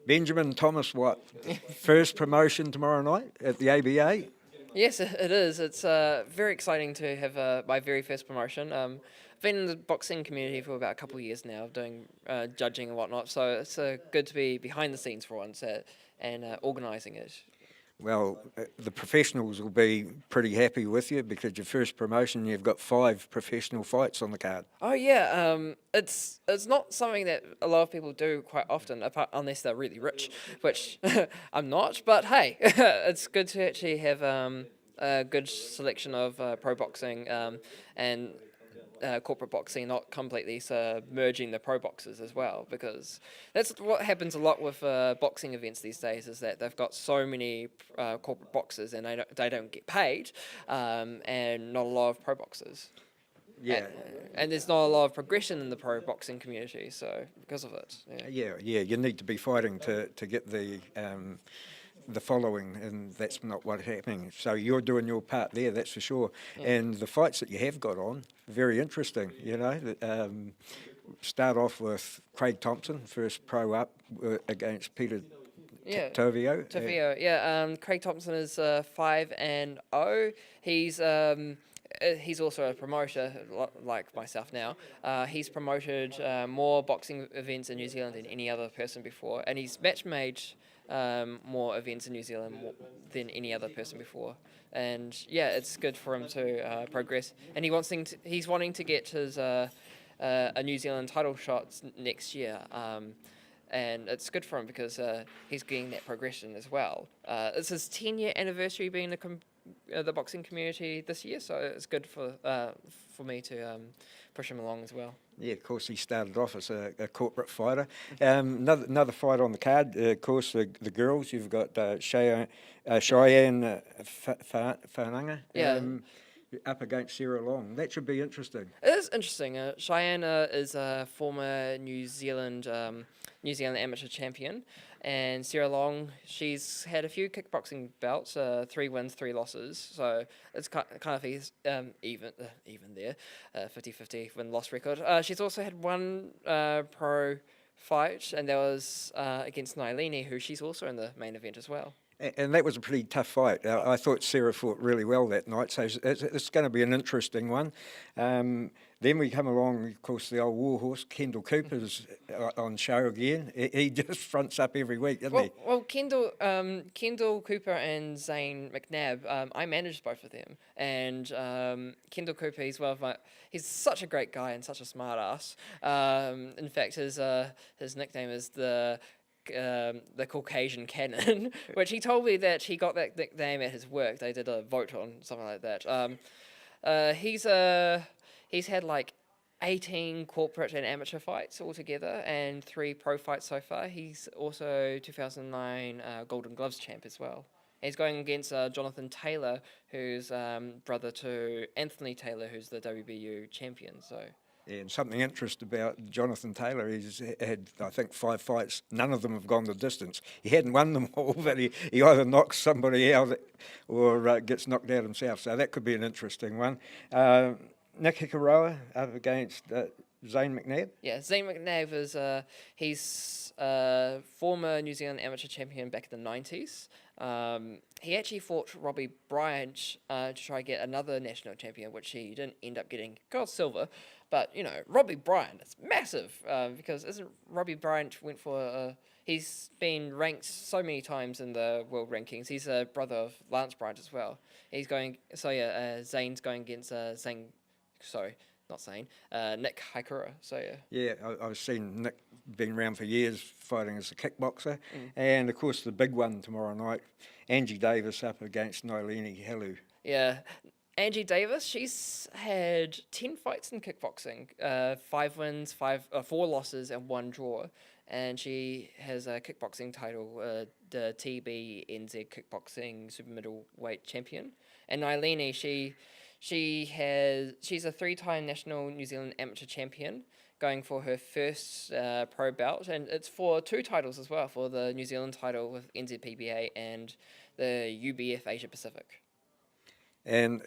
Benjamin Thomas Watt, first promotion tomorrow night at the ABA. Yes, it is. It's very exciting to have my very first promotion. I've been in the boxing community for about a couple of years now, doing judging and whatnot. So it's good to be behind the scenes for once and organising it. Well, the professionals will be pretty happy with you because your first promotion, you've got 5 professional fights on the card. Oh yeah, it's not something that a lot of people do quite often, unless they're really rich, which I'm not. But hey, it's good to actually have a good selection of pro boxing and corporate boxing, not completely merging the pro boxers as well, because that's what happens a lot with boxing events these days, is that they've got so many corporate boxers and they don't get paid, and not a lot of pro boxers. Yeah. And there's not a lot of progression in the pro boxing community, so because of it. Yeah, you need to be fighting to get the following, and that's not what's happening. So you're doing your part there, that's for sure. Yeah. And the fights that you have got on, very interesting, you know. Start off with Craig Thompson, first pro up against Peter Tovio. Craig Thompson is 5-0. He's also a promoter, like myself now. He's promoted more boxing events in New Zealand than any other person before, and he's match-made more events in New Zealand than any other person before. And yeah, it's good for him to progress. And he's wanting to get his a New Zealand title shot next year. And it's good for him because he's getting that progression as well. It's his 10-year anniversary being the boxing community this year, so it's good for me to push him along as well. Yeah, of course, he started off as a corporate fighter. Another fight on the card, of course, the girls. You've got Cheyenne Whananga up against Sarah Long. That should be interesting. It is interesting. Cheyenne is a former New Zealand amateur champion, and Sarah Long, she's had a few kickboxing bouts, 3 wins, 3 losses, so it's kind of even there, 50-50 win-loss record. She's also had one pro fight, and that was against Nailini, who she's also in the main event as well. And that was a pretty tough fight. I thought Sarah fought really well that night, so it's going to be an interesting one. Then we come along, of course, the old warhorse, Kendall Cooper's on show again. He just fronts up every week, doesn't he? Well, Kendall Cooper and Zane McNabb, I managed both of them. And Kendall Cooper, he's such a great guy and such a smart ass. In fact, his nickname is the Caucasian Cannon, which he told me that he got that nickname at his work. They did a vote on something like that. He's had like 18 corporate and amateur fights altogether and 3 pro fights so far. He's also 2009 Golden Gloves champ as well. He's going against Jonathan Taylor, who's brother to Anthony Taylor, who's the WBU champion. So. Yeah, and something interesting about Jonathan Taylor, he's had, I think, 5 fights. None of them have gone the distance. He hadn't won them all, but he either knocks somebody out or gets knocked out himself. So that could be an interesting one. Nick Hikaroa up against Zane McNabb. Yeah, Zane McNabb is he's former New Zealand amateur champion back in the 90s. He actually fought Robbie Bryant to try to get another national champion, which he didn't end up getting. Got silver. But, you know, Robbie Bryant, it's massive, because isn't Robbie Bryant he's been ranked so many times in the world rankings. He's a brother of Lance Bryant as well. Zane's going against Nick Hikaroa. So, yeah. Yeah, I've seen Nick been around for years fighting as a kickboxer. And, of course, the big one tomorrow night, Angie Davis up against Nailini Helu. Yeah. Angie Davis, she's had 10 fights in kickboxing, 5 wins, 4 losses, and 1 draw. And she has a kickboxing title, the TBNZ Kickboxing Super Middleweight Champion. And Nailini, she's a 3-time national New Zealand amateur champion, going for her first pro bout, and it's for 2 titles as well, for the New Zealand title with NZPBA and the UBF Asia Pacific. And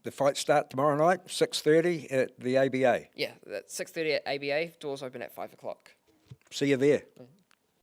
the fights start tomorrow night, 6:30 at the ABA. Yeah, that's 6:30 at ABA. Doors open at 5 o'clock. See you there.